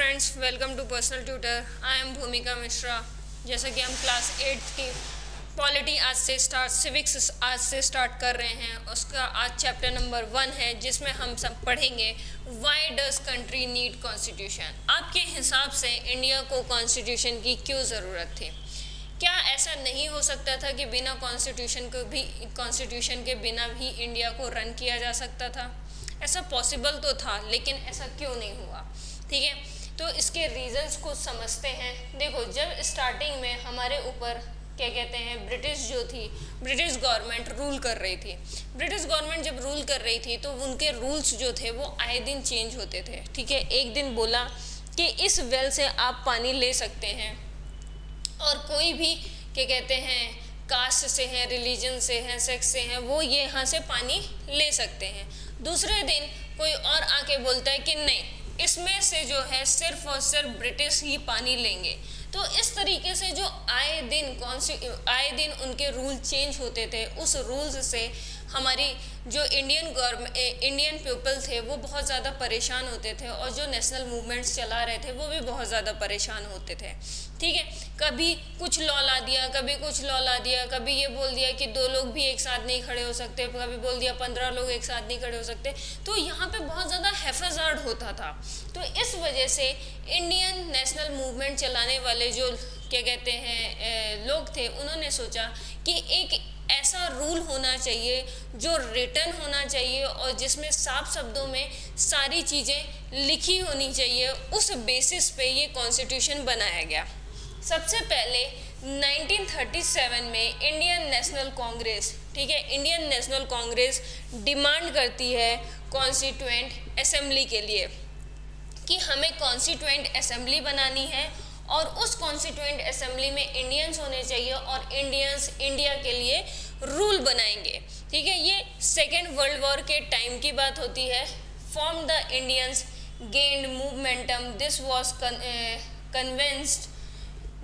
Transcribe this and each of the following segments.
Friends, welcome to personal tutor. I am Bhumika Mishra. जैसा कि हम क्लास 8 की पॉलिटी आज से स्टार्ट, सिविक्स आज से स्टार्ट कर रहे हैं, उसका आज चैप्टर नंबर 1 है, जिसमें हम सब पढ़ेंगे why does country need constitution. आपके हिसाब से इंडिया को कॉन्स्टिट्यूशन की क्यों ज़रूरत थी? क्या ऐसा नहीं हो सकता था कि बिना कॉन्स्टिट्यूशन के बिना भी इंडिया को रन किया जा सकता था? ऐसा पॉसिबल तो था, लेकिन ऐसा क्यों नहीं हुआ? ठीक है, तो इसके रीजंस को समझते हैं। देखो, जब स्टार्टिंग में हमारे ऊपर क्या कहते हैं, ब्रिटिश गवर्नमेंट रूल कर रही थी। ब्रिटिश गवर्नमेंट जब रूल कर रही थी तो उनके रूल्स जो थे वो आए दिन चेंज होते थे। ठीक है, एक दिन बोला कि इस वेल से आप पानी ले सकते हैं और कोई भी क्या कहते हैं कास्ट से हैं, रिलीजन से हैं, सेक्स से हैं, वो ये यहाँ से पानी ले सकते हैं। दूसरे दिन कोई और आके बोलता है कि नहीं, इसमें से जो है सिर्फ और सिर्फ ब्रिटिश ही पानी लेंगे। तो इस तरीके से जो आए दिन उनके रूल चेंज होते थे, उस रूल्स से हमारी जो इंडियन पीपल थे वो बहुत ज़्यादा परेशान होते थे, और जो नेशनल मूवमेंट्स चला रहे थे वो भी बहुत ज़्यादा परेशान होते थे। ठीक है, कभी कुछ लॉ ला दिया, कभी कुछ लॉ ला दिया, कभी ये बोल दिया कि 2 लोग भी एक साथ नहीं खड़े हो सकते, कभी बोल दिया 15 लोग एक साथ नहीं खड़े हो सकते। तो यहाँ पे बहुत ज़्यादा हैफाजार्ड होता था। तो इस वजह से इंडियन नेशनल मूवमेंट चलाने वाले जो क्या कहते हैं लोग थे, उन्होंने सोचा कि एक ऐसा रूल होना चाहिए जो रिटन होना चाहिए और जिसमें साफ शब्दों में सारी चीज़ें लिखी होनी चाहिए। उस बेसिस पे ये कॉन्स्टिट्यूशन बनाया गया। सबसे पहले 1937 में इंडियन नेशनल कांग्रेस, ठीक है, इंडियन नेशनल कांग्रेस डिमांड करती है कॉन्स्टिट्यूएंट असेंबली के लिए कि हमें कॉन्स्टिट्यूएंट असेंबली बनानी है और उस कॉन्स्टिट्यूएंट असेंबली में इंडियंस होने चाहिए और इंडियंस इंडिया के लिए रूल बनाएंगे। ठीक है, ये सेकेंड वर्ल्ड वॉर के टाइम की बात होती है। Form the Indians gained momentum, this was convinced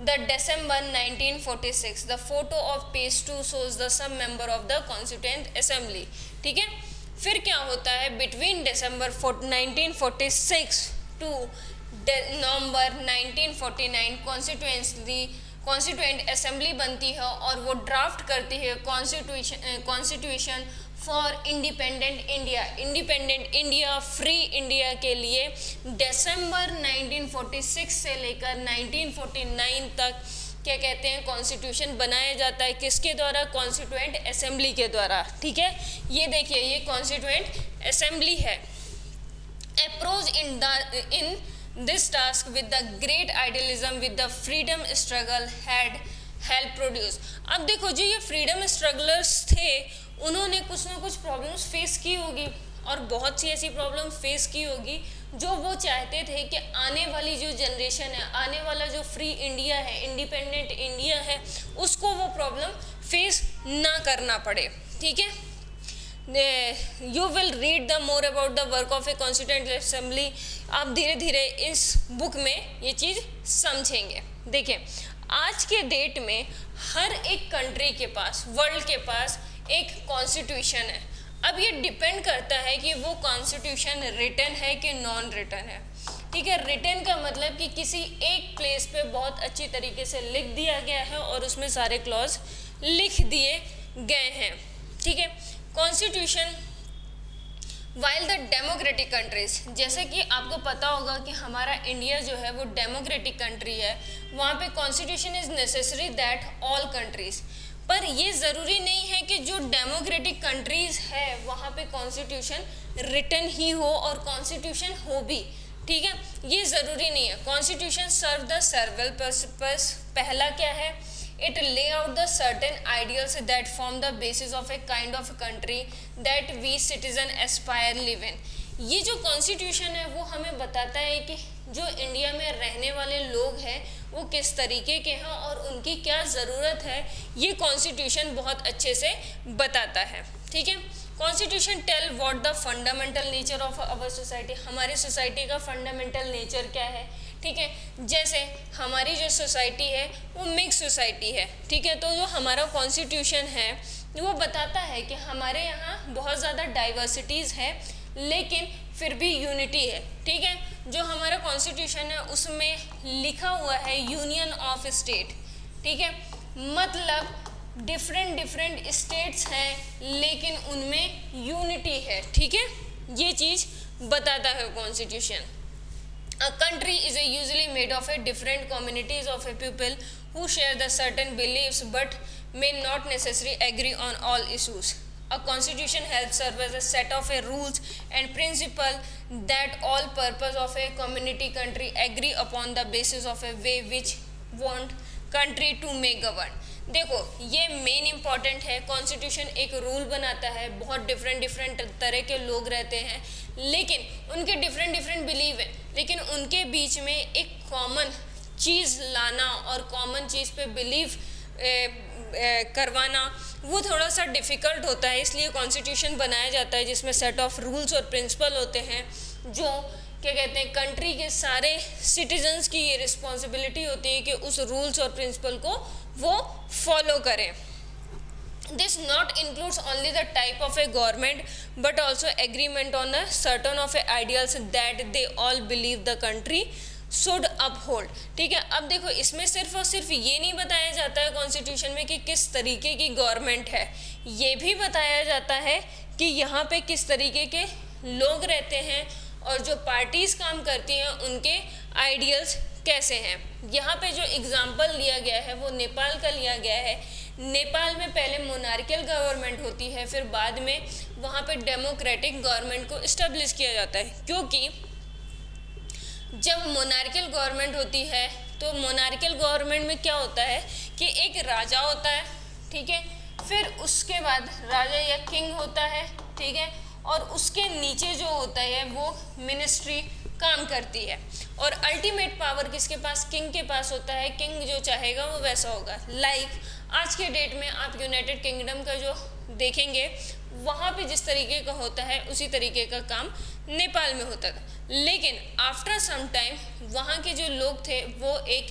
the December 1946। The photo of page 2 shows the some member of the constituent assembly। ठीक है, फिर क्या होता है, between December 1946 to November 1949 constituent assembly बनती है और वो ड्राफ्ट करती है constitution for independent India, free India के लिए। दिसंबर 1946 से लेकर 1949 तक क्या कहते हैं कॉन्स्टिट्यूशन बनाया जाता है। किसके द्वारा? कॉन्स्टिट्यूएंट असेंबली के द्वारा। ठीक है, ये देखिए, ये कॉन्स्टिट्यूएंट असेंबली है। Approach in this task with the great idealism with the freedom struggle had help produce. अब देखो, जो ये फ्रीडम स्ट्रगलर्स थे, उन्होंने कुछ ना कुछ प्रॉब्लम्स फेस की होगी और बहुत सी ऐसी प्रॉब्लम फेस की होगी जो वो चाहते थे कि आने वाली जो जनरेशन है, आने वाला जो फ्री इंडिया है, इंडिपेंडेंट इंडिया है, उसको वो प्रॉब्लम फेस ना करना पड़े। ठीक है, you will read the more about the work of A constituent assembly. आप धीरे धीरे इस बुक में ये चीज़ समझेंगे। देखिए, आज के डेट में हर एक कंट्री के पास, वर्ल्ड के पास एक कॉन्स्टिट्यूशन है। अब ये डिपेंड करता है कि वो कॉन्स्टिट्यूशन रिटन है कि नॉन रिटन है। ठीक है, रिटन का मतलब कि किसी एक प्लेस पे बहुत अच्छी तरीके से लिख दिया गया है और उसमें सारे क्लॉज लिख दिए गए हैं। ठीक है, constitution while the democratic countries, जैसे कि आपको पता होगा कि हमारा इंडिया जो है वो डेमोक्रेटिक कंट्री है, वहाँ पे constitution is necessary that all countries. पर ये ज़रूरी नहीं है कि जो डेमोक्रेटिक कंट्रीज़ है वहाँ पे कॉन्स्टिट्यूशन रिटन ही हो और कॉन्स्टिट्यूशन हो भी। ठीक है, ये ज़रूरी नहीं है। Constitution serve the several purpose. पहला क्या है? It lay out the certain ideals that form the basis of a kind of country that we citizen aspire live in। ये जो कॉन्स्टिट्यूशन है वो हमें बताता है कि जो इंडिया में रहने वाले लोग हैं वो किस तरीके के हैं और उनकी क्या ज़रूरत है, ये कॉन्स्टिट्यूशन बहुत अच्छे से बताता है। ठीक है, constitution tell what the fundamental nature of our society, हमारी सोसाइटी का फंडामेंटल नेचर क्या है। ठीक है, जैसे हमारी जो सोसाइटी है वो मिक्स सोसाइटी है। ठीक है, तो जो हमारा कॉन्स्टिट्यूशन है वो बताता है कि हमारे यहाँ बहुत ज़्यादा डाइवर्सिटीज़ है, लेकिन फिर भी यूनिटी है। ठीक है, जो हमारा कॉन्स्टिट्यूशन है उसमें लिखा हुआ है यूनियन ऑफ स्टेट। ठीक है, मतलब डिफरेंट स्टेट्स हैं लेकिन उनमें यूनिटी है। ठीक है, ये चीज़ बताता है constitution. A country is usually made of a different communities of a people who share the certain beliefs but may not necessarily agree on all issues. A constitution helps serve as a set of a rules and principle that all purpose of a community country agree upon the basis of a way which want country to may govern. देखो ये main important है, constitution एक rule बनाता है, बहुत different तरह के लोग रहते हैं लेकिन उनके डिफरेंट बिलीव है, लेकिन उनके बीच में एक कॉमन चीज़ लाना और कॉमन चीज़ पे बिलीव करवाना वो थोड़ा सा डिफ़िकल्ट होता है। इसलिए कॉन्स्टिट्यूशन बनाया जाता है जिसमें सेट ऑफ रूल्स और प्रिंसिपल होते हैं जो क्या कहते हैं कंट्री के सारे सिटीजन्स की ये रिस्पॉन्सिबिलिटी होती है कि उस रूल्स और प्रिंसिपल को वो फॉलो करें। This not includes only the type of A government but also agreement on the certain of A ideals that they all believe the country should uphold. ठीक है, अब देखो इसमें सिर्फ और सिर्फ ये नहीं बताया जाता है कॉन्स्टिट्यूशन में कि किस तरीके की गवर्नमेंट है, ये भी बताया जाता है कि यहाँ पे किस तरीके के लोग रहते हैं और जो पार्टीज़ काम करती हैं उनके आइडियल्स कैसे हैं। यहाँ पे जो एग्जाम्पल लिया गया है वो नेपाल का लिया गया है। नेपाल में पहले मोनार्कियल गवर्नमेंट होती है, फिर बाद में वहाँ पे डेमोक्रेटिक गवर्नमेंट को इस्टेब्लिश किया जाता है, क्योंकि जब मोनार्कियल गवर्नमेंट होती है तो मोनार्कियल गवर्नमेंट में क्या होता है कि एक राजा होता है। ठीक है, फिर उसके बाद राजा या किंग होता है। ठीक है, और उसके नीचे जो होता है वो मिनिस्ट्री काम करती है और अल्टीमेट पावर किसके पास, किंग के पास होता है। किंग जो चाहेगा वो वैसा होगा। लाइक आज के डेट में आप यूनाइटेड किंगडम का जो देखेंगे वहाँ पे जिस तरीके का होता है उसी तरीके का काम नेपाल में होता था, लेकिन आफ्टर सम टाइम वहाँ के जो लोग थे वो एक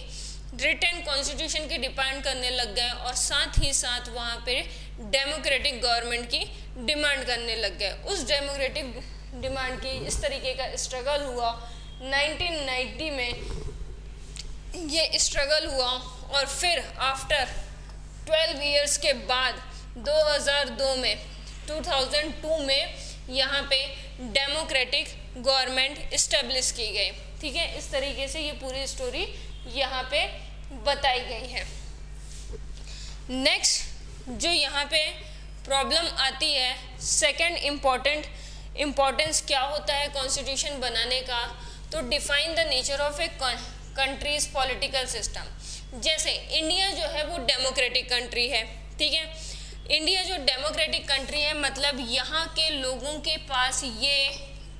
रिटन कॉन्स्टिट्यूशन की डिमांड करने लग गए और साथ ही साथ वहाँ पे डेमोक्रेटिक गवर्नमेंट की डिमांड करने लग गए। उस डेमोक्रेटिक डिमांड की इस तरीके का स्ट्रगल हुआ। 1990 में ये स्ट्रगल हुआ और फिर आफ्टर 12 इयर्स के बाद 2002 में यहाँ पे डेमोक्रेटिक गवर्नमेंट इस्टेब्लिश की गई। ठीक है, इस तरीके से ये पूरी स्टोरी यहाँ पे बताई गई है। नेक्स्ट जो यहाँ पे प्रॉब्लम आती है, सेकंड इम्पोर्टेंस क्या होता है कॉन्स्टिट्यूशन बनाने का, तो define the nature of A countries political system. जैसे इंडिया जो है वो डेमोक्रेटिक कंट्री है। ठीक है, इंडिया जो डेमोक्रेटिक कंट्री है मतलब यहाँ के लोगों के पास ये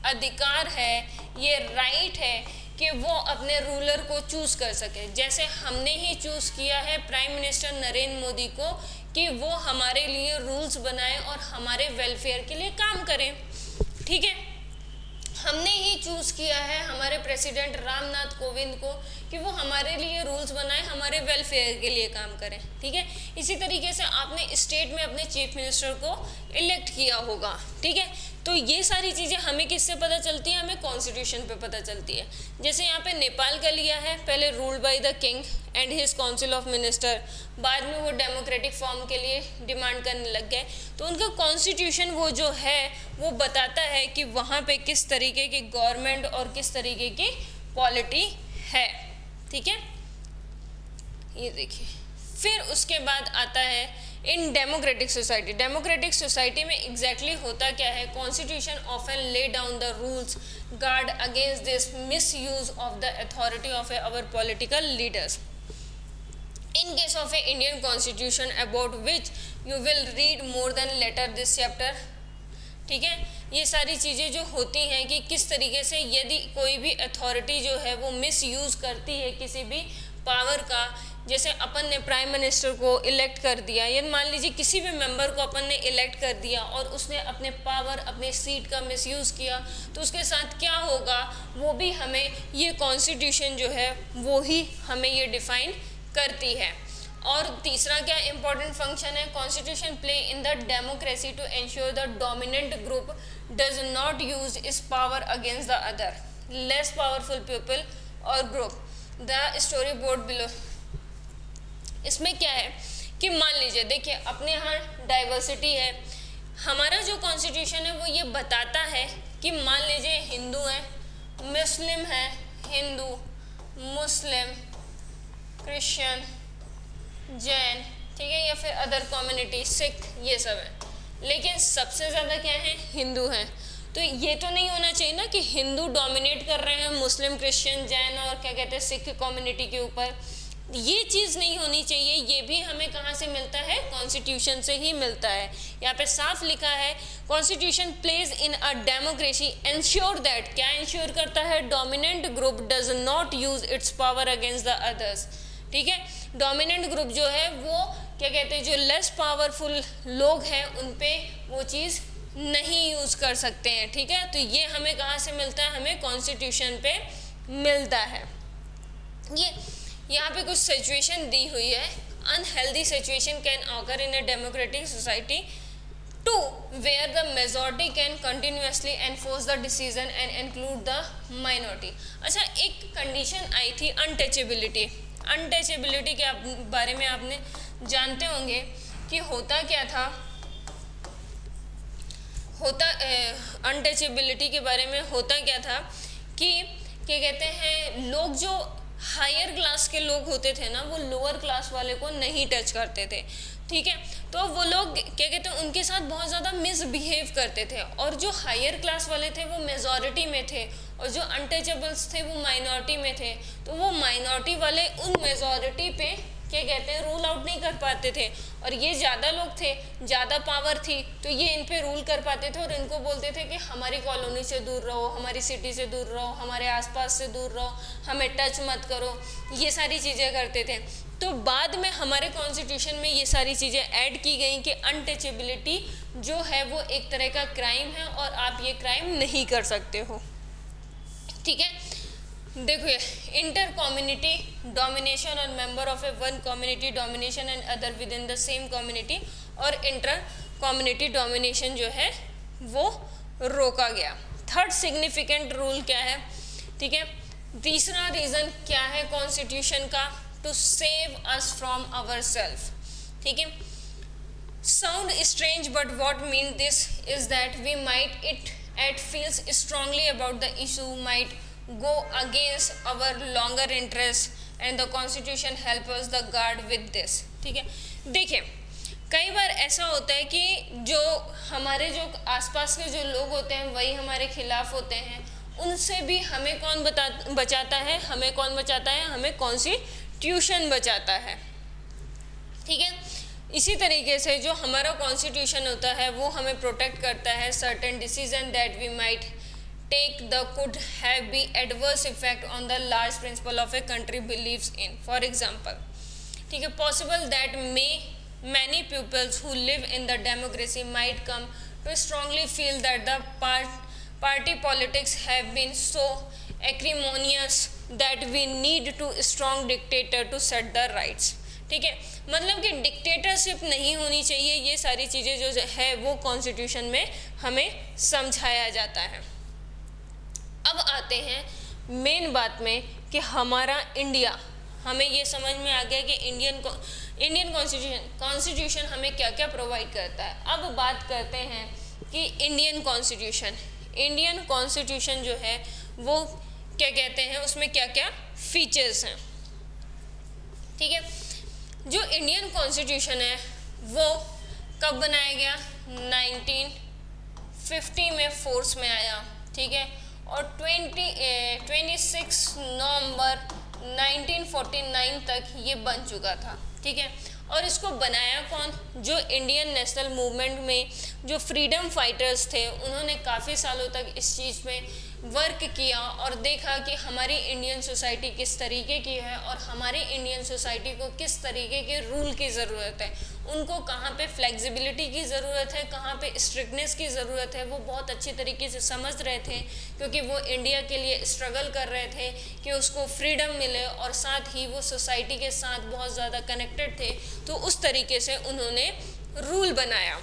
अधिकार है, ये राइट है कि वो अपने रूलर को चूज़ कर सके। जैसे हमने ही चूज़ किया है प्राइम मिनिस्टर नरेंद्र मोदी को कि वो हमारे लिए रूल्स बनाए और हमारे वेलफेयर के लिए काम करें। ठीक है, हमने ही चूज़ किया है हमारे प्रेसिडेंट रामनाथ कोविंद को कि वो हमारे लिए रूल्स बनाए, हमारे वेलफेयर के लिए काम करें। ठीक है, इसी तरीके से आपने स्टेट में अपने चीफ मिनिस्टर को इलेक्ट किया होगा। ठीक है, तो ये सारी चीज़ें हमें किससे पता चलती है, हमें कॉन्स्टिट्यूशन पे पता चलती है। जैसे यहाँ पे नेपाल का लिया है, पहले ruled by the king and his council of minister, बाद में वो डेमोक्रेटिक फॉर्म के लिए डिमांड करने लग गए। तो उनका कॉन्स्टिट्यूशन वो जो है वो बताता है कि वहाँ पे किस तरीके की गवर्नमेंट और किस तरीके की पॉलिटी है। ठीक है, ये देखिए। फिर उसके बाद आता है in democratic society. Democratic society में एग्जैक्टली होता क्या है, constitution often lay down the rules guard against this misuse of the authority of our political leaders. In case of a Indian constitution about which you will read more then later this chapter. ठीक है, ये सारी चीज़ें जो होती हैं कि किस तरीके से यदि कोई भी अथॉरिटी जो है वो मिस यूज़ करती है किसी भी पावर का, जैसे अपन ने प्राइम मिनिस्टर को इलेक्ट कर दिया या मान लीजिए किसी भी मेंबर को अपन ने इलेक्ट कर दिया और उसने अपने पावर अपने सीट का मिसयूज़ किया, तो उसके साथ क्या होगा वो भी हमें ये कॉन्स्टिट्यूशन जो है वो ही हमें ये डिफ़ाइन करती है। और तीसरा क्या इम्पॉर्टेंट फंक्शन है, constitution play in the democracy to ensure the dominant group does not use its power against the other less powerful people or group. The storyboard below. इसमें क्या है कि मान लीजिए, देखिए अपने यहाँ डाइवर्सिटी है, हमारा जो कॉन्स्टिट्यूशन है वो ये बताता है कि मान लीजिए हिंदू है, मुस्लिम है, हिंदू मुस्लिम क्रिश्चियन जैन, ठीक है, या फिर अदर कम्युनिटी सिख, ये सब है, लेकिन सबसे ज़्यादा क्या है, हिंदू हैं। तो ये तो नहीं होना चाहिए ना कि हिंदू डोमिनेट कर रहे हैं मुस्लिम क्रिश्चियन जैन और क्या कहते हैं सिख कम्युनिटी के ऊपर, ये चीज़ नहीं होनी चाहिए। ये भी हमें कहाँ से मिलता है, कॉन्स्टिट्यूशन से ही मिलता है। यहाँ पे साफ लिखा है constitution plays in a democracy ensure that, क्या इंश्योर करता है, dominant group does not use its power against the others, ठीक है। डोमिनेंट ग्रुप जो है वो क्या कहते हैं, जो लेस पावरफुल लोग हैं उन पे वो चीज़ नहीं यूज़ कर सकते हैं, ठीक है। तो ये हमें कहाँ से मिलता है, हमें कॉन्स्टिट्यूशन पे मिलता है। ये यहाँ पे कुछ सिचुएशन दी हुई है, unhealthy situation can occur in a democratic society to where the majority can continuously enforce the decision and include the minority. अच्छा, एक कंडीशन आई थी अनटचेबिलिटी। अनटचेबिलिटी के बारे में आपने जानते होंगे कि होता क्या था, अनटचेबिलिटी के बारे में होता क्या था कि क्या कहते हैं, लोग जो हायर क्लास के लोग होते थे ना, वो लोअर क्लास वाले को नहीं टच करते थे, ठीक है। तो वो लोग क्या कहते हैं, उनके साथ बहुत ज़्यादा मिसबिहेव करते थे, और जो हायर क्लास वाले थे वो मेजॉरिटी में थे और जो अनटचेबल्स थे वो माइनॉरिटी में थे। तो वो माइनॉरिटी वाले उन मेजॉरिटी पे क्या कहते हैं, रूल आउट नहीं कर पाते थे, और ये ज़्यादा लोग थे, ज़्यादा पावर थी, तो ये इन पे रूल कर पाते थे और इनको बोलते थे कि हमारी कॉलोनी से दूर रहो, हमारी सिटी से दूर रहो, हमारे आसपास से दूर रहो, हमें टच मत करो, ये सारी चीज़ें करते थे। तो बाद में हमारे कॉन्स्टिट्यूशन में ये सारी चीज़ें ऐड की गई कि अनटचेबिलिटी जो है वो एक तरह का क्राइम है और आप ये क्राइम नहीं कर सकते हो, ठीक है। देखो, इंटर कम्युनिटी डोमिनेशन और member of A one community domination and other with in the same community, और इंटर कम्युनिटी डोमिनेशन जो है वो रोका गया। थर्ड सिग्निफिकेंट रूल क्या है, ठीक है, तीसरा रीज़न क्या है कॉन्स्टिट्यूशन का, to save us from our self, ठीक है। Sound strange but what mean this is that we might it at feels strongly about the issue might go against our longer interest and the constitution help us the guard with this, ठीक है। देखिए, कई बार ऐसा होता है कि जो हमारे जो आसपास के जो लोग होते हैं वही हमारे खिलाफ होते हैं, उनसे भी हमें कौन बचाता है, हमें कौन बचाता है, हमें कॉन्स्टिट्यूशन बचाता है, ठीक है। इसी तरीके से जो हमारा कॉन्स्टिट्यूशन होता है वो हमें प्रोटेक्ट करता है certain decision that we might take the could have be adverse effect on the large principle of a country believes in. For example, ठीक है, possible that many pupils who live in the democracy might come to strongly feel that the party politics have been so acrimonious that we need to strong dictator to set the rights, ठीक है। मतलब कि dictatorship नहीं होनी चाहिए, ये सारी चीज़ें जो है वो कॉन्स्टिट्यूशन में हमें समझाया जाता है। अब आते हैं मेन बात में कि हमारा इंडिया, हमें ये समझ में आ गया कि इंडियन कॉन्स्टिट्यूशन हमें क्या क्या प्रोवाइड करता है। अब बात करते हैं कि इंडियन कॉन्स्टिट्यूशन जो है वो क्या कहते हैं, उसमें क्या क्या फीचर्स हैं, ठीक है। जो इंडियन कॉन्स्टिट्यूशन है वो कब बनाया गया, 1950 में फोर्स में आया, ठीक है, और 26 नवंबर 1949 तक ये बन चुका था, ठीक है। और इसको बनाया कौन, जो इंडियन नेशनल मूवमेंट में जो फ्रीडम फाइटर्स थे, उन्होंने काफ़ी सालों तक इस चीज़ में वर्क किया और देखा कि हमारी इंडियन सोसाइटी किस तरीके की है और हमारी इंडियन सोसाइटी को किस तरीके के रूल की ज़रूरत है, उनको कहाँ पे फ्लेक्सिबिलिटी की ज़रूरत है, कहाँ पे स्ट्रिक्टनेस की ज़रूरत है, वो बहुत अच्छी तरीके से समझ रहे थे, क्योंकि वो इंडिया के लिए स्ट्रगल कर रहे थे कि उसको फ्रीडम मिले और साथ ही वो सोसाइटी के साथ बहुत ज़्यादा कनेक्टेड थे। तो उस तरीके से उन्होंने रूल बनाया,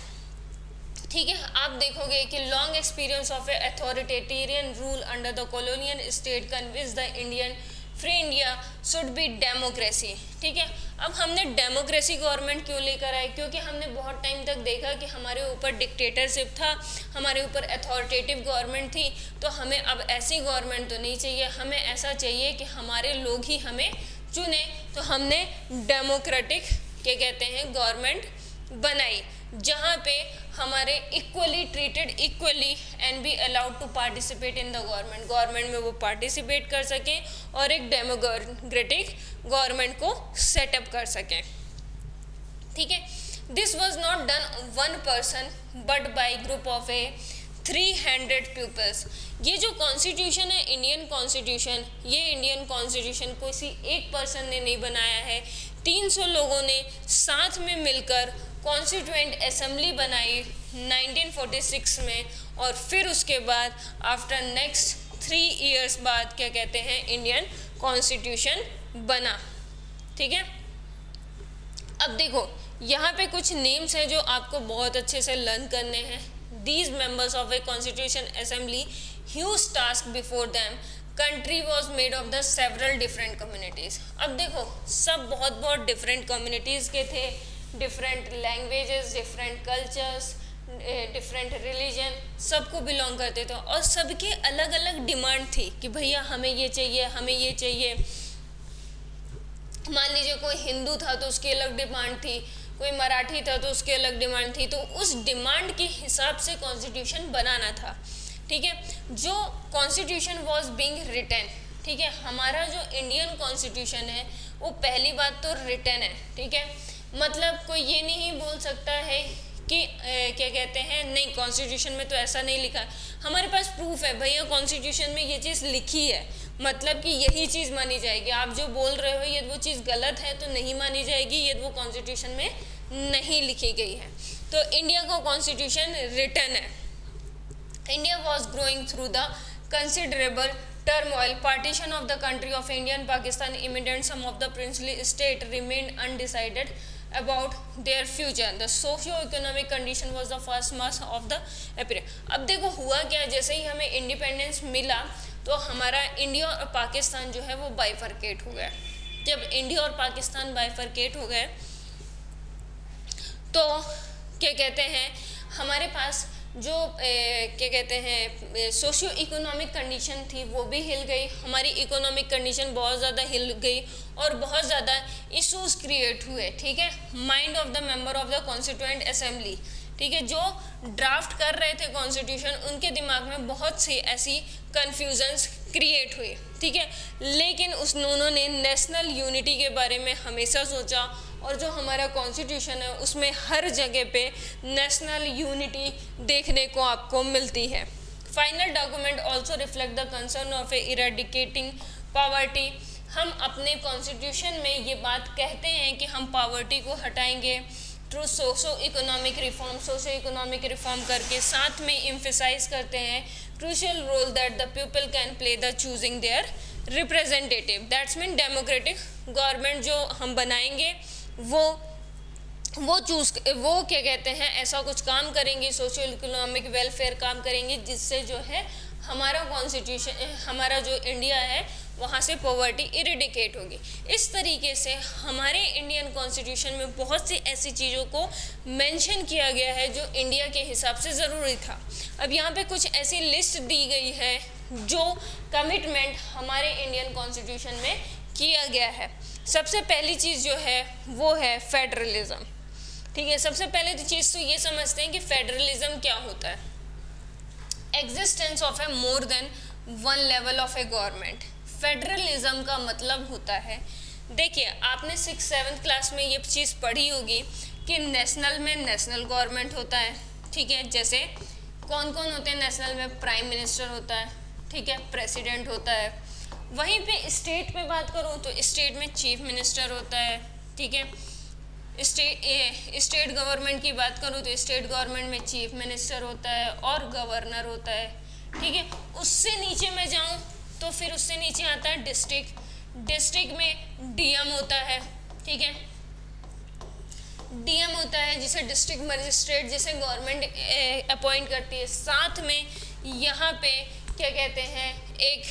ठीक है। आप देखोगे कि long experience of A authoritarian rule under the colonial state convince the Indian free India should be democracy. ठीक है, अब हमने डेमोक्रेसी गवर्नमेंट क्यों लेकर आए, क्योंकि हमने बहुत टाइम तक देखा कि हमारे ऊपर डिक्टेटरशिप था, हमारे ऊपर अथॉरिटेटिव गवर्नमेंट थी। तो हमें अब ऐसी गवर्नमेंट तो नहीं चाहिए, हमें ऐसा चाहिए कि हमारे लोग ही हमें चुने। तो हमने डेमोक्रेटिक क्या कहते हैं गवर्नमेंट बनाई, जहाँ पे हमारे equally treated equally and be allowed to participate in the government में वो पार्टिसिपेट कर सकें और एक डेमोक्रेटिक गवर्नमेंट को सेटअप कर सकें। ठीक है, this was not done one person but by group of a 300 peoples. ये जो कॉन्स्टिट्यूशन है इंडियन कॉन्स्टिट्यूशन, ये इंडियन कॉन्स्टिट्यूशन किसी एक पर्सन ने नहीं बनाया है, 300 लोगों ने साथ में मिलकर कॉन्स्टिट्यूएंट असेंबली बनाई 1946 में, और फिर उसके बाद आफ्टर नेक्स्ट 3 इयर्स बाद क्या कहते हैं इंडियन कॉन्स्टिट्यूशन बना। ठीक है, अब देखो यहाँ पे कुछ नेम्स हैं जो आपको बहुत अच्छे से लर्न करने हैं। These members of a constitution assembly huge task before them. Country was made of the several different communities. अब देखो सब बहुत different communities के थे, different languages, different cultures, different religion, सबको बिलोंग करते थे और सबके अलग अलग डिमांड थी कि भैया हमें ये चाहिए, हमें ये चाहिए। मान लीजिए कोई हिंदू था तो उसकी अलग डिमांड थी, कोई मराठी था तो उसकी अलग डिमांड थी, तो उस डिमांड के हिसाब से कॉन्स्टिट्यूशन बनाना था। ठीक है, जो कॉन्स्टिट्यूशन वाज बीइंग रिटन, ठीक है, हमारा जो इंडियन कॉन्स्टिट्यूशन है वो पहली बात तो रिटन है। ठीक है, मतलब कोई ये नहीं बोल सकता है कि क्या कहते हैं नहीं कॉन्स्टिट्यूशन में तो ऐसा नहीं लिखा, हमारे पास प्रूफ है भैया कॉन्स्टिट्यूशन में ये चीज़ लिखी है, मतलब कि यही चीज़ मानी जाएगी। आप जो बोल रहे हो यदि वो चीज़ गलत है तो नहीं मानी जाएगी, यदि वो कॉन्स्टिट्यूशन में नहीं लिखी गई है। तो इंडिया का कॉन्स्टिट्यूशन रिटन है। India was growing through the considerable turmoil, partition of the country of India and Pakistan imminent, some of the princely state remained undecided about their future. The socio-economic condition was the first mass of the period. अब देखो हुआ क्या, जैसे ही हमें independence मिला तो हमारा India और पाकिस्तान जो है वो बाइफरकेट हो गया। जब इंडिया और पाकिस्तान बाइफरकेट हो गए तो क्या कहते हैं हमारे पास जो क्या कहते हैं सोशियो इकोनॉमिक कंडीशन थी वो भी हिल गई, हमारी इकोनॉमिक कंडीशन बहुत ज़्यादा हिल गई और बहुत ज़्यादा इश्यूज क्रिएट हुए। ठीक है, mind of the member of the constituent assembly, ठीक है, जो ड्राफ्ट कर रहे थे कॉन्स्टिट्यूशन उनके दिमाग में बहुत सी ऐसी कन्फ्यूजन्स क्रिएट हुई। ठीक है, लेकिन उन्होंने नेशनल यूनिटी के बारे में हमेशा सोचा और जो हमारा कॉन्स्टिट्यूशन है उसमें हर जगह पे नेशनल यूनिटी देखने को आपको मिलती है। Final document also reflect the concern of A eradicating poverty. हम अपने कॉन्स्टिट्यूशन में ये बात कहते हैं कि हम पॉवर्टी को हटाएंगे थ्रू सोशो इकोनॉमिक रिफॉर्म करके, साथ में एम्फेसाइज करते हैं crucial role that the people can play the choosing their representative. That's mean democratic government जो हम बनाएंगे वो क्या कहते हैं ऐसा कुछ काम करेंगे, सोशल इकोनॉमिक वेलफेयर काम करेंगे जिससे जो है हमारा कॉन्स्टिट्यूशन, हमारा जो इंडिया है वहाँ से पॉवर्टी इरेडिकेट होगी। इस तरीके से हमारे इंडियन कॉन्स्टिट्यूशन में बहुत सी ऐसी चीज़ों को मेंशन किया गया है जो इंडिया के हिसाब से ज़रूरी था। अब यहाँ पे कुछ ऐसी लिस्ट दी गई है जो कमिटमेंट हमारे इंडियन कॉन्स्टिट्यूशन में किया गया है। सबसे पहली चीज़ जो है वो है फेडरलिज्म। ठीक है, सबसे पहले तो चीज़ तो ये समझते हैं कि फेडरलिज्म क्या होता है। Existence of A more than one level of A government. Federalism का मतलब होता है, देखिए आपने 6-7 क्लास में ये चीज़ पढ़ी होगी कि नेशनल में नेशनल गवर्नमेंट होता है। ठीक है, जैसे कौन कौन होते हैं नेशनल में, प्राइम मिनिस्टर होता है, ठीक है, प्रेसिडेंट होता है। वहीं पे स्टेट पे बात करूँ तो स्टेट में चीफ मिनिस्टर होता है। ठीक है, स्टेट गवर्नमेंट की बात करूँ तो स्टेट गवर्नमेंट में चीफ मिनिस्टर होता है और गवर्नर होता है। ठीक है, उससे नीचे मैं जाऊँ तो फिर उससे नीचे आता है डिस्ट्रिक्ट में डीएम होता है। ठीक है, डीएम होता है जिसे डिस्ट्रिक्ट मजिस्ट्रेट, जिसे गवर्नमेंट अपॉइंट करती है। साथ में यहाँ पे क्या कहते हैं, एक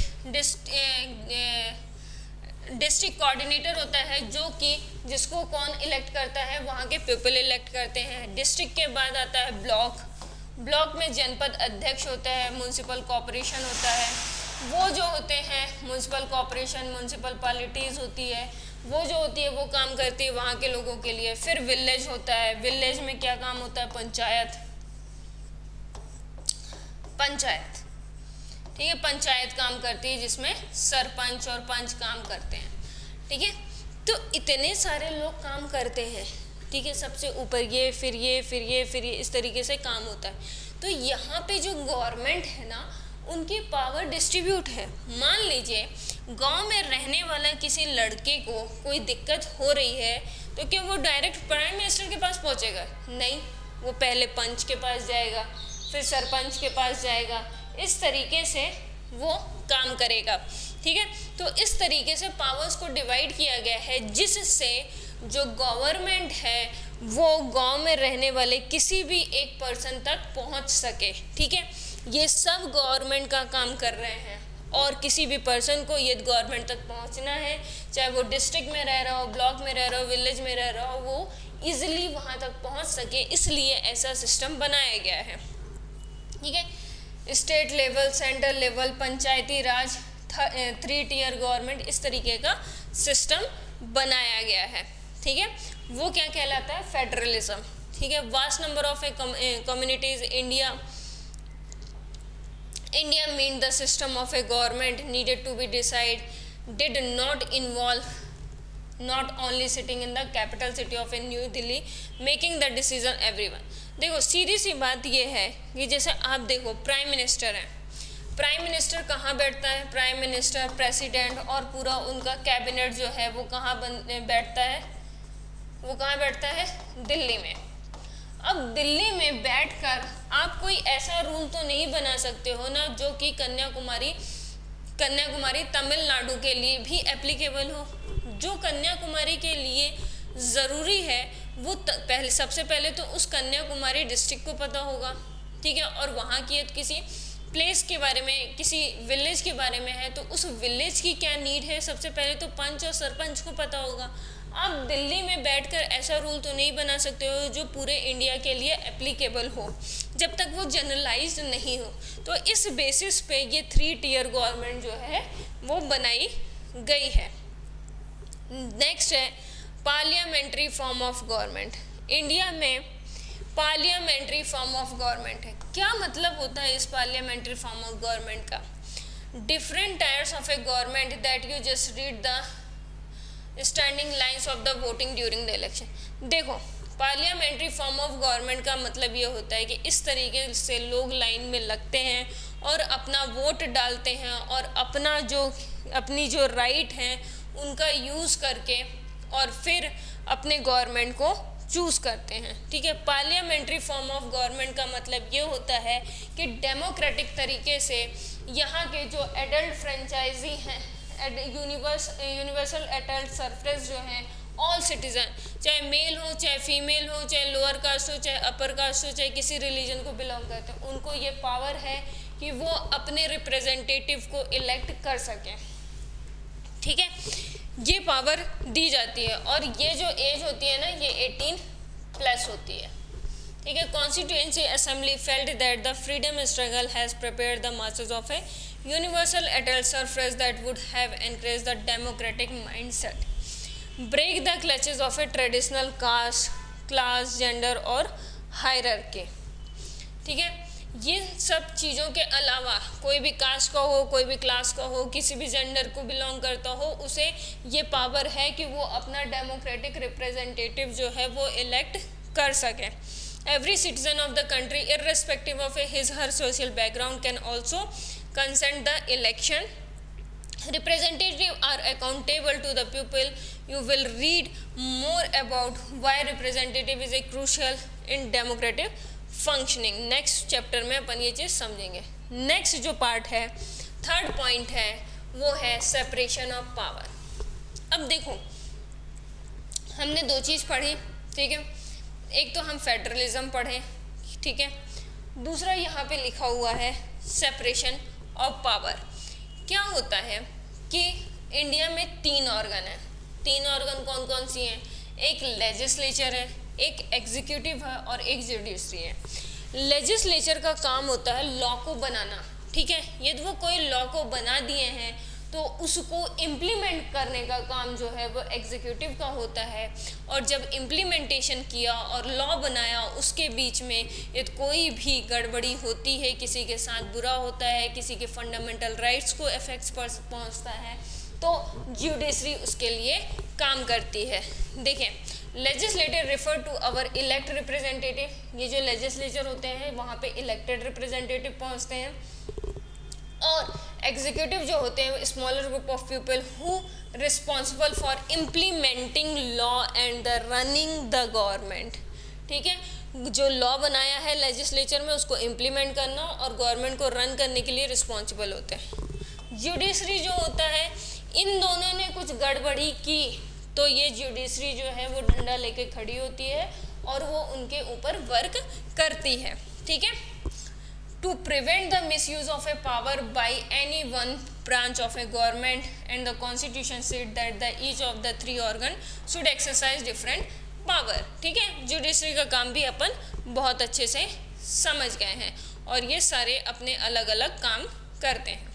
डिस्ट्रिक्ट कोऑर्डिनेटर होता है, जो कि जिसको कौन इलेक्ट करता है, वहाँ के पीपल इलेक्ट करते हैं। डिस्ट्रिक्ट के बाद आता है ब्लॉक, ब्लॉक में जनपद अध्यक्ष होता है, म्यूनसिपल कॉर्पोरेशन होता है, वो जो होते हैं म्यूनसिपल कॉर्पोरेशन, म्यूनसिपल पॉलिटीज़ होती है, वो जो होती है वो काम करती है वहाँ के लोगों के लिए। फिर विलेज होता है, विलेज में क्या काम होता है, पंचायत, पंचायत, ठीक है, पंचायत काम करती है जिसमें सरपंच और पंच काम करते हैं, ठीक है। तो इतने सारे लोग काम करते हैं, ठीक है, सबसे ऊपर ये, फिर ये, फिर ये, फिर ये, इस तरीके से काम होता है। तो यहाँ पे जो गवर्नमेंट है ना, उनकी पावर डिस्ट्रीब्यूट है। मान लीजिए गांव में रहने वाला किसी लड़के को कोई दिक्कत हो रही है, तो क्या वो डायरेक्ट प्राइम मिनिस्टर के पास पहुँचेगा? नहीं, वो पहले पंच के पास जाएगा, फिर सरपंच के पास जाएगा, इस तरीके से वो काम करेगा, ठीक है। तो इस तरीके से पावर्स को डिवाइड किया गया है, जिससे जो गवर्नमेंट है वो गांव में रहने वाले किसी भी एक पर्सन तक पहुंच सके, ठीक है। ये सब गवर्नमेंट का काम कर रहे हैं, और किसी भी पर्सन को ये गवर्नमेंट तक पहुंचना है, चाहे वो डिस्ट्रिक्ट में रह रहा हो, ब्लॉक में रह रहा हो, विलेज में रह रहा हो, वो ईजिली वहाँ तक पहुँच सके, इसलिए ऐसा सिस्टम बनाया गया है, ठीक है। स्टेट लेवल, सेंट्रल लेवल, पंचायती राज, 3 टियर गवर्नमेंट, इस तरीके का सिस्टम बनाया गया है, ठीक है। वो क्या कहलाता है, फेडरलिज्म, ठीक है। Vast number of communities India mean the system of a government needed to be decided did not involve not only sitting in the capital city of a New Delhi making the decision everyone। देखो सीधी सी बात ये है कि जैसे आप देखो prime minister है, prime minister कहाँ बैठता है, प्राइम मिनिस्टर, प्रेसिडेंट और पूरा उनका कैबिनेट जो है वो कहाँ बैठता है, वो कहाँ बैठता है, दिल्ली में। अब दिल्ली में बैठकर आप कोई ऐसा रूल तो नहीं बना सकते हो ना जो कि कन्याकुमारी तमिलनाडु के लिए भी एप्लीकेबल हो। जो कन्याकुमारी के लिए ज़रूरी है वो पहले, सबसे पहले तो उस कन्याकुमारी डिस्ट्रिक्ट को पता होगा, ठीक है, और वहाँ की किसी प्लेस के बारे में, किसी विलेज के बारे में है तो उस विलेज की क्या नीड है, सबसे पहले तो पंच और सरपंच को पता होगा। आप दिल्ली में बैठकर ऐसा रूल तो नहीं बना सकते हो जो पूरे इंडिया के लिए एप्लीकेबल हो, जब तक वो जनरलाइज्ड नहीं हो। तो इस बेसिस पे ये 3 टियर गवर्नमेंट जो है वो बनाई गई है। नेक्स्ट है parliamentary form of government. India में पार्लियामेंट्री फॉर्म ऑफ गवर्नमेंट है। क्या मतलब होता है इस पार्लियामेंट्री फॉर्म ऑफ गवर्नमेंट का? Different tyres of A government that you just read the standing lines of the voting during the election. देखो parliamentary form of government का मतलब ये होता है कि इस तरीके से लोग लाइन में लगते हैं और अपना वोट डालते हैं और अपनी जो राइट हैं उनका यूज़ करके और फिर अपने गवर्नमेंट को चूज़ करते हैं, ठीक है। पार्लियामेंट्री फॉर्म ऑफ गवर्नमेंट का मतलब ये होता है कि डेमोक्रेटिक तरीके से यहाँ के जो एडल्ट फ्रेंचाइजी हैं, यूनिवर्सल एडल्ट सफरेज जो हैं, ऑल सिटीज़न, चाहे मेल हो चाहे फीमेल हो, चाहे लोअर कास्ट हो चाहे अपर कास्ट हो, चाहे किसी रिलीजन को बिलोंग करते हैं, उनको ये पावर है कि वो अपने रिप्रेजेंटेटिव को इलेक्ट कर सकें, ठीक है। ये पावर दी जाती है और ये जो एज होती है ना ये 18+ होती है, ठीक है। Constituency assembly felt that the freedom struggle has prepared the masses of A universal adult suffrage that would have encouraged the democratic mindset, break the clutches of a traditional caste, class, gender और hierarchy, ठीक है। ये सब चीज़ों के अलावा कोई भी कास्ट का हो, कोई भी क्लास का हो, किसी भी जेंडर को बिलोंग करता हो, उसे ये पावर है कि वो अपना डेमोक्रेटिक रिप्रेजेंटेटिव जो है वो इलेक्ट कर सके। Every citizen of the country irrespective of his her social background can also consent the election. Representatives are accountable to the people. You will read more about why representative is a crucial in democratic functioning. Next chapter में अपन ये चीज़ समझेंगे। Next जो part है, third point है, वो है separation of power। अब देखो हमने 2 चीज़ पढ़ी, ठीक है। एक तो हम फेडरलिज्म पढ़े, ठीक है, दूसरा यहाँ पे लिखा हुआ है सेपरेशन ऑफ पावर। क्या होता है कि इंडिया में 3 ऑर्गन है। 3 ऑर्गन कौन कौन सी हैं? एक लेजिस्लेचर है, एक एग्जीक्यूटिव है और एक जुडिशरी है। लेजिस्लेचर का काम होता है लॉ को बनाना, ठीक है। यदि वो कोई लॉ को बना दिए हैं तो उसको इम्प्लीमेंट करने का काम जो है वो एग्जीक्यूटिव का होता है। और जब इम्प्लीमेंटेशन किया और लॉ बनाया, उसके बीच में यदि कोई भी गड़बड़ी होती है, किसी के साथ बुरा होता है, किसी के फंडामेंटल राइट्स को इफेक्ट्स पहुंचता है, तो जुडिशरी उसके लिए काम करती है। देखें, legislative refer to our elect representative. ये जो लेजिस्लेचर होते हैं वहाँ पे इलेक्टेड रिप्रेजेंटेटिव पहुँचते हैं। और एग्जीक्यूटिव जो होते हैं smaller group of people who responsible for implementing law and the running the government, ठीक है। जो लॉ बनाया है लेजिस्लेचर में उसको इम्प्लीमेंट करना और गवर्नमेंट को रन करने के लिए रिस्पॉन्सिबल होते हैं। जुडिशरी जो होता है, इन दोनों ने कुछ गड़बड़ी की तो ये जुडिशरी जो है वो डंडा लेके खड़ी होती है और वो उनके ऊपर वर्क करती है, ठीक है। To prevent the misuse of a power by any one branch of a government, and the constitution said that the each of the 3 organ should exercise different power, ठीक है। जुडिशरी का काम भी अपन बहुत अच्छे से समझ गए हैं और ये सारे अपने अलग अलग काम करते हैं।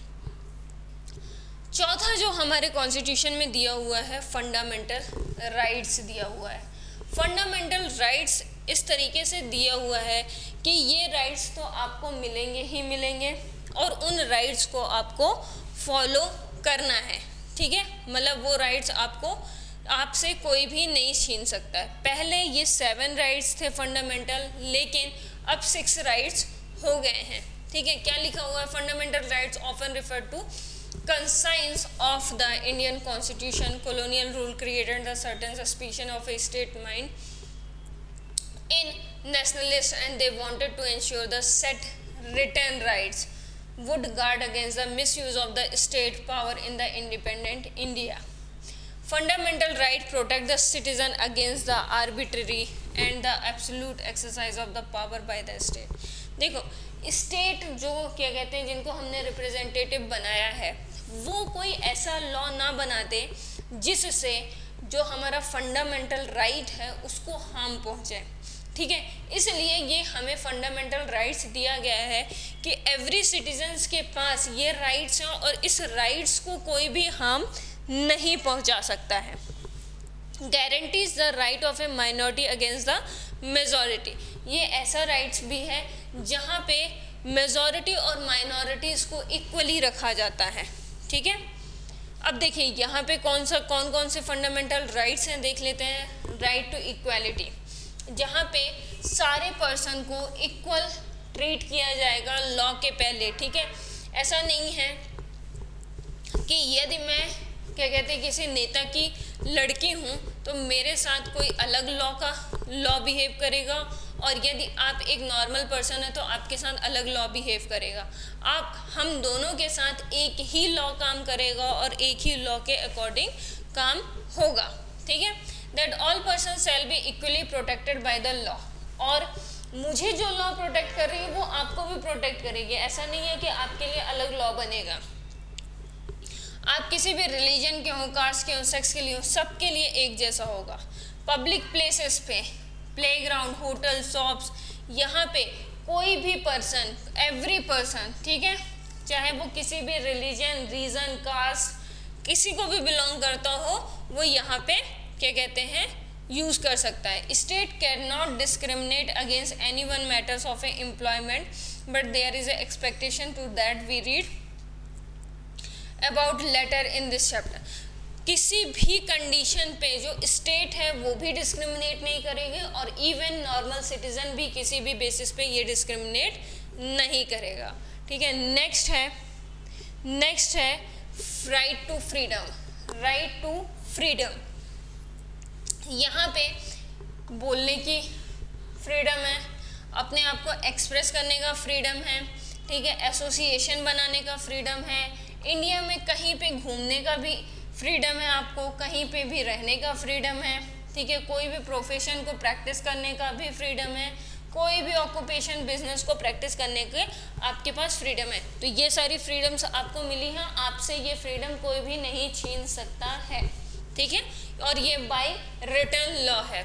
चौथा जो हमारे कॉन्स्टिट्यूशन में दिया हुआ है, फंडामेंटल राइट्स दिया हुआ है। फंडामेंटल राइट्स इस तरीके से दिया हुआ है कि ये राइट्स तो आपको मिलेंगे ही मिलेंगे और उन राइट्स को आपको फॉलो करना है, ठीक है। मतलब वो राइट्स आपसे कोई भी नहीं छीन सकता है। पहले ये 7 राइट्स थे फंडामेंटल, लेकिन अब 6 राइट्स हो गए हैं, ठीक है। क्या लिखा हुआ है? Fundamental rights often refer to conscience of the Indian Constitution, colonial rule created the certain suspicion of a state mind in nationalists, and they wanted to ensure the set written rights would guard against the misuse of the state power in the independent India. Fundamental right protect the citizen against the arbitrary and the absolute exercise of the power by the state. देखो, state जो क्या कहते हैं, जिनको हमने representative बनाया है, वो कोई ऐसा लॉ ना बना दे जिससे जो हमारा फंडामेंटल राइट है उसको हार्म पहुंचे, ठीक है। इसलिए ये हमें फंडामेंटल राइट्स दिया गया है कि एवरी सिटीजन्स के पास ये राइट्स हैं और इस राइट्स को कोई भी हार्म नहीं पहुंचा सकता है। Guarantees the right of A minority against the majority. ये ऐसा राइट्स भी है जहाँ पे मेजॉरिटी और माइनॉरिटीज़ को इक्वली रखा जाता है, ठीक है। अब देखिए यहाँ पे कौन कौन से फंडामेंटल राइट्स हैं देख लेते हैं। राइट टू इक्वालिटी, जहाँ पे सारे पर्सन को इक्वल ट्रीट किया जाएगा लॉ के पहले, ठीक है। ऐसा नहीं है कि यदि मैं क्या कहते हैं किसी नेता की लड़की हूँ तो मेरे साथ कोई अलग लॉ बिहेव करेगा और यदि आप एक नॉर्मल पर्सन है तो आपके साथ अलग लॉ बिहेव करेगा। हम दोनों के साथ एक ही लॉ काम करेगा और एक ही लॉ के अकॉर्डिंग काम होगा, ठीक है। That all person shall be equally protected by the law. और मुझे जो लॉ प्रोटेक्ट कर रही है वो आपको भी प्रोटेक्ट करेगी। ऐसा नहीं है कि आपके लिए अलग लॉ बनेगा। आप किसी भी रिलीजन के हो, कास्ट के हो, सेक्स के लिए हो, सबके लिए एक जैसा होगा। पब्लिक प्लेसेस पे, प्लेग्राउंड, होटल, शॉप्स, यहाँ पे कोई भी पर्सन, एवरी पर्सन, ठीक है, चाहे वो किसी भी रिलीजन, रीजन, कास्ट, किसी को भी बिलोंग करता हो, वो यहाँ पे क्या कहते हैं यूज़ कर सकता है। State can not discriminate against any one matters of a employment but there is a expectation to that we read about later in this chapter. किसी भी कंडीशन पे जो स्टेट है वो भी डिस्क्रिमिनेट नहीं करेगी और इवन नॉर्मल सिटीजन भी किसी भी बेसिस पे ये डिस्क्रिमिनेट नहीं करेगा, ठीक है। नेक्स्ट है right to freedom. Right to freedom, यहाँ पे बोलने की फ्रीडम है, अपने आप को एक्सप्रेस करने का फ्रीडम है, ठीक है, एसोसिएशन बनाने का फ्रीडम है, इंडिया में कहीं पे घूमने का भी फ्रीडम है, आपको कहीं पे भी रहने का फ्रीडम है, ठीक है, कोई भी प्रोफेशन को प्रैक्टिस करने का भी फ्रीडम है, कोई भी ऑक्यूपेशन बिजनेस को प्रैक्टिस करने के आपके पास फ्रीडम है। तो ये सारी फ्रीडम्स आपको मिली हैं, आपसे ये फ्रीडम कोई भी नहीं छीन सकता है, ठीक है, और ये बाय रिटन लॉ है,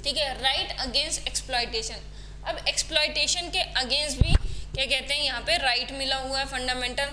ठीक है। राइट अगेंस्ट एक्सप्लॉयटेशन, अब एक्सप्लॉयटेशन के अगेंस्ट भी क्या कहते हैं यहाँ पे राइट मिला हुआ है fundamental.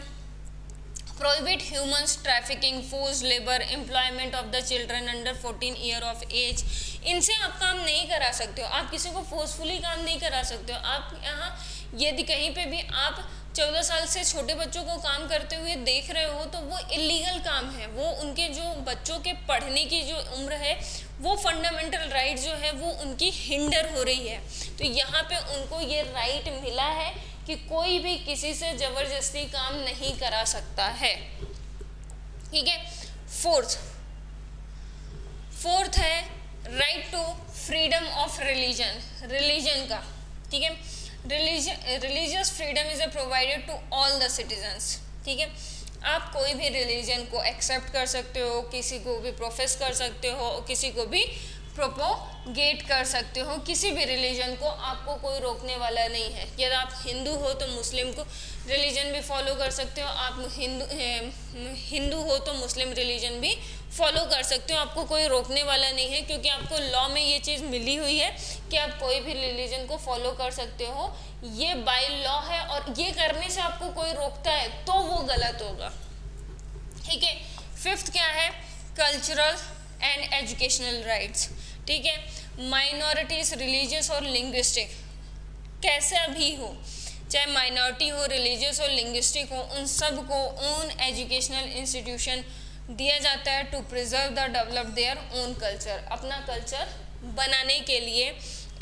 Prohibit humans trafficking, force labour, employment of the children under 14 year of age. इनसे आप काम नहीं करा सकते हो, आप किसी को फोर्सफुली काम नहीं करा सकते हो। आप यहाँ यदि कहीं पे भी आप 14 साल से छोटे बच्चों को काम करते हुए देख रहे हो तो वो इलीगल काम है, वो उनके जो बच्चों के पढ़ने की जो उम्र है वो फंडामेंटल राइट जो है वो उनकी हिंडर हो रही है। तो यहाँ पे उनको ये राइट मिला है कि कोई भी किसी से जबरदस्ती काम नहीं करा सकता है, ठीक है। फोर्थ है right to freedom of religion का, ठीक है। Religious freedom is provided to all the citizens, ठीक है। आप कोई भी रिलीजन को एक्सेप्ट कर सकते हो, किसी को भी प्रोफेस कर सकते हो, किसी को भी प्रोपोगेट कर सकते हो, किसी भी रिलीजन को आपको कोई रोकने वाला नहीं है। यदि आप हिंदू हो तो मुस्लिम को रिलीजन भी फॉलो कर सकते हो, आप हिंदू हो तो मुस्लिम रिलीजन भी फॉलो कर सकते हो, आपको कोई रोकने वाला नहीं है, क्योंकि आपको लॉ में ये चीज़ मिली हुई है कि आप कोई भी रिलीजन को फॉलो कर सकते हो, ये बाय लॉ है। और ये करने से आपको कोई रोकता है तो वो गलत होगा, ठीक है। फिफ्थ क्या है, कल्चरल एंड एजुकेशनल राइट्स, ठीक है। माइनॉरिटीज रिलीजियस और लिंग्विस्टिक, कैसा भी हो, चाहे माइनॉरिटी हो, रिलीजियस और लिंग्विस्टिक हो, उन सब को ओन एजुकेशनल इंस्टीट्यूशन दिया जाता है to preserve the develop their own culture. अपना कल्चर बनाने के लिए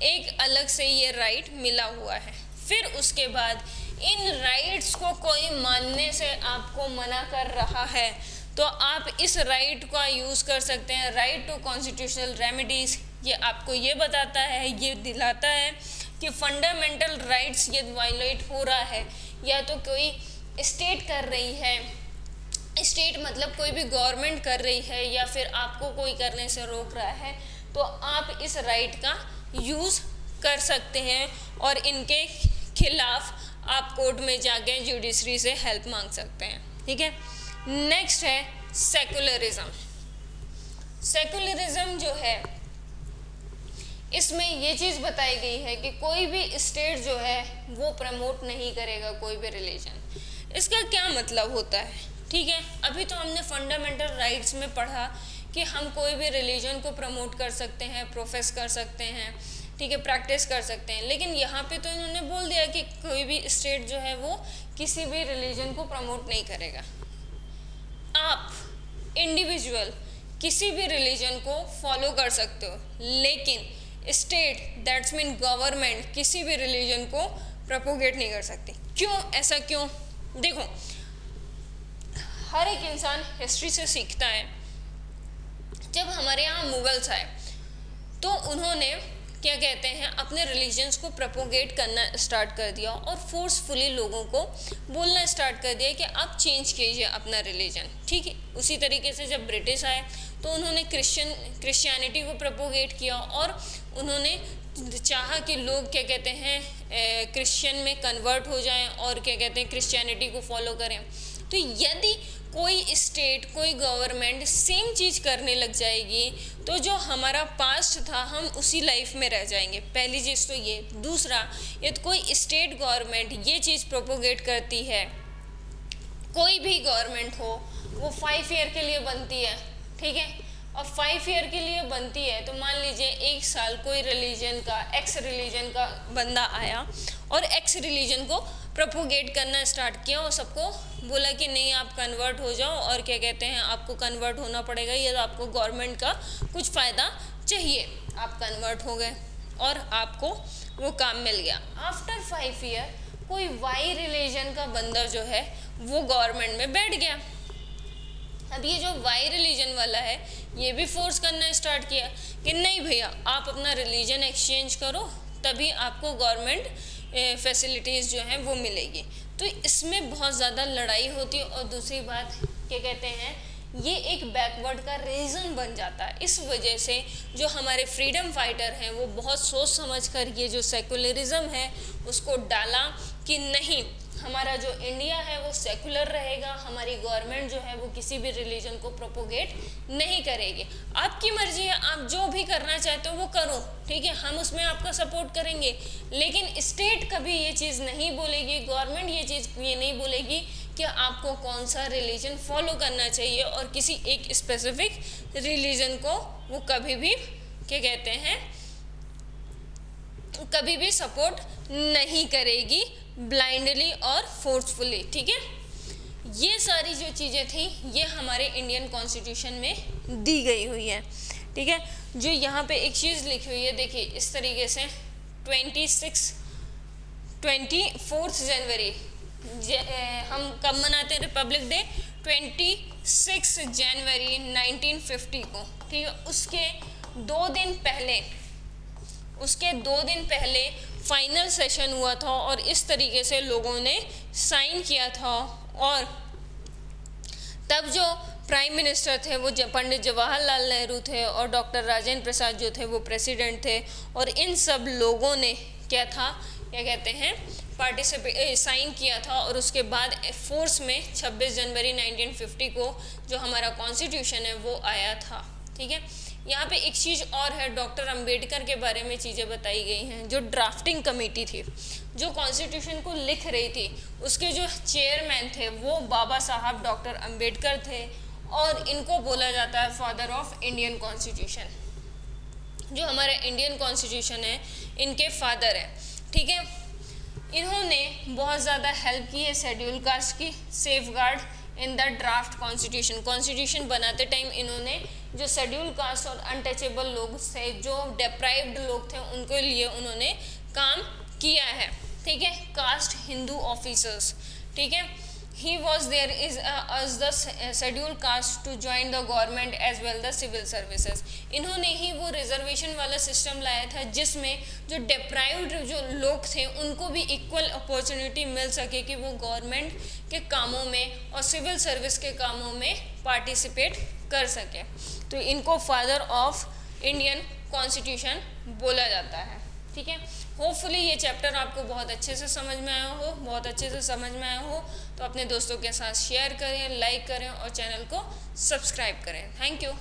एक अलग से ये राइट मिला हुआ है। फिर उसके बाद इन राइट्स को कोई मानने से आपको मना कर रहा है तो आप इस राइट का यूज़ कर सकते हैं। राइट टू कॉन्स्टिट्यूशनल रेमेडीज़, ये आपको ये बताता है, ये दिलाता है कि फंडामेंटल राइट्स यदि वायलेट हो रहा है या तो कोई स्टेट कर रही है, स्टेट मतलब कोई भी गवर्नमेंट कर रही है या फिर आपको कोई करने से रोक रहा है, तो आप इस राइट का यूज़ कर सकते हैं और इनके खिलाफ आप कोर्ट में जाके जुडिशरी से हेल्प मांग सकते हैं, ठीक है। नेक्स्ट है सेकुलरिज्म। सेकुलरिज्म जो है इसमें ये चीज़ बताई गई है कि कोई भी स्टेट जो है वो प्रमोट नहीं करेगा कोई भी रिलीजन। इसका क्या मतलब होता है, ठीक है। अभी तो हमने फंडामेंटल राइट्स में पढ़ा कि हम कोई भी रिलीजन को प्रमोट कर सकते हैं, प्रोफेस कर सकते हैं, ठीक है, प्रैक्टिस कर सकते हैं, लेकिन यहाँ पे तो इन्होंने बोल दिया कि कोई भी स्टेट जो है वो किसी भी रिलीजन को प्रमोट नहीं करेगा। आप इंडिविजुअल किसी भी रिलीजन को फॉलो कर सकते हो, लेकिन स्टेट दैट्स मीन गवर्नमेंट किसी भी रिलीजन को प्रोपोगेट नहीं कर सकती। क्यों, ऐसा क्यों? देखो, हर एक इंसान हिस्ट्री से सीखता है। जब हमारे यहाँ मुगल्स आए तो उन्होंने क्या कहते हैं अपने रिलीजन्स को प्रोपोगेट करना स्टार्ट कर दिया और फोर्सफुली लोगों को बोलना स्टार्ट कर दिया कि आप चेंज कीजिए अपना रिलीजन, ठीक है। उसी तरीके से जब ब्रिटिश आए तो उन्होंने क्रिश्चियनिटी को प्रोपोगेट किया और उन्होंने चाहा कि लोग क्या कहते हैं क्रिश्चियन में कन्वर्ट हो जाएं और क्या कहते हैं क्रिश्चियनिटी को फॉलो करें। तो यदि कोई स्टेट, कोई गवर्नमेंट सेम चीज़ करने लग जाएगी तो जो हमारा पास्ट था हम उसी लाइफ में रह जाएंगे। पहली चीज़ तो ये। दूसरा, यदि कोई स्टेट गवर्नमेंट ये चीज़ प्रोपोगेट करती है, कोई भी गवर्नमेंट हो, वो 5 ईयर के लिए बनती है, ठीक है, और 5 ईयर के लिए बनती है तो मान लीजिए 1 साल कोई रिलीजन का, एक्स रिलीजन का बंदा आया और एक्स रिलीजन को प्रोपोगेट करना स्टार्ट किया और सबको बोला कि नहीं आप कन्वर्ट हो जाओ और क्या कहते हैं आपको कन्वर्ट होना पड़ेगा, ये तो आपको गवर्नमेंट का कुछ फ़ायदा चाहिए। आप कन्वर्ट हो गए और आपको वो काम मिल गया। आफ्टर 5 ईयर कोई वाई रिलीजन का बंदा जो है वो गवर्नमेंट में बैठ गया। अब ये जो वाई रिलीजन वाला है ये भी फोर्स करना स्टार्ट किया कि नहीं भैया आप अपना रिलीजन एक्सचेंज करो तभी आपको गवर्नमेंट फैसिलिटीज़ जो हैं वो मिलेगी। तो इसमें बहुत ज़्यादा लड़ाई होती है। और दूसरी बात क्या कहते हैं, ये एक बैकवर्ड का रीज़न बन जाता है। इस वजह से जो हमारे फ्रीडम फाइटर हैं वो बहुत सोच समझ कर ये जो सेकुलरिज्म है उसको डाला कि नहीं, हमारा जो इंडिया है वो सेकुलर रहेगा, हमारी गवर्नमेंट जो है वो किसी भी रिलीजन को प्रोपोगेट नहीं करेगी। आपकी मर्जी है, आप जो भी करना चाहते हो वो करो, ठीक है, हम उसमें आपका सपोर्ट करेंगे, लेकिन स्टेट कभी ये चीज़ नहीं बोलेगी, गवर्नमेंट ये चीज़ ये नहीं बोलेगी कि आपको कौन सा रिलीजन फॉलो करना चाहिए, और किसी एक स्पेसिफिक रिलीजन को वो कभी भी क्या कहते हैं, कभी भी सपोर्ट नहीं करेगी ब्लाइंडली और फोर्सफुली, ठीक है। ये सारी जो चीज़ें थी ये हमारे इंडियन कॉन्स्टिट्यूशन में दी गई हुई है, ठीक है। जो यहाँ पे एक चीज़ लिखी हुई है, देखिए इस तरीके से 24 जनवरी हम कब मनाते हैं रिपब्लिक डे, 26 जनवरी 1950 को, ठीक है। उसके 2 दिन पहले फाइनल सेशन हुआ था और इस तरीके से लोगों ने साइन किया था, और तब जो प्राइम मिनिस्टर थे वो पंडित जवाहरलाल नेहरू थे और डॉक्टर राजेंद्र प्रसाद जो थे वो प्रेसिडेंट थे, और इन सब लोगों ने क्या कहते हैं साइन किया था, और उसके बाद फोर्स में 26 जनवरी 1950 को जो हमारा कॉन्स्टिट्यूशन है वो आया था, ठीक है। यहाँ पे एक चीज़ और है, डॉक्टर अंबेडकर के बारे में चीज़ें बताई गई हैं। जो ड्राफ्टिंग कमेटी थी जो कॉन्स्टिट्यूशन को लिख रही थी, उसके जो चेयरमैन थे वो बाबा साहब डॉक्टर अंबेडकर थे, और इनको बोला जाता है फादर ऑफ इंडियन कॉन्स्टिट्यूशन। जो हमारा इंडियन कॉन्स्टिट्यूशन है इनके फादर हैं, ठीक है। इन्होंने बहुत ज़्यादा हेल्प की है शेड्यूल कास्ट की, safeguard in the draft constitution बनाते टाइम इन्होंने जो शेड्यूल कास्ट और अनटचेबल लोग थे, जो डिप्राइव्ड लोग थे, उनके लिए उन्होंने काम किया है, ठीक है। कास्ट हिंदू ऑफिसर्स, ठीक है। He was there as the scheduled caste to join the government as well the civil services। इन्होंने ही वो रिजर्वेशन वाला सिस्टम लाया था जिसमें जो डिप्राइव्ड जो लोग थे उनको भी इक्वल अपॉर्चुनिटी मिल सके कि वो गवर्नमेंट के कामों में और सिविल सर्विस के कामों में पार्टिसिपेट कर सके। तो इनको फादर ऑफ इंडियन कॉन्स्टिट्यूशन बोला जाता है, ठीक है। होपफुली ये चैप्टर आपको बहुत अच्छे से समझ में आया हो, तो अपने दोस्तों के साथ शेयर करें, लाइक करें और चैनल को सब्सक्राइब करें। Thank you.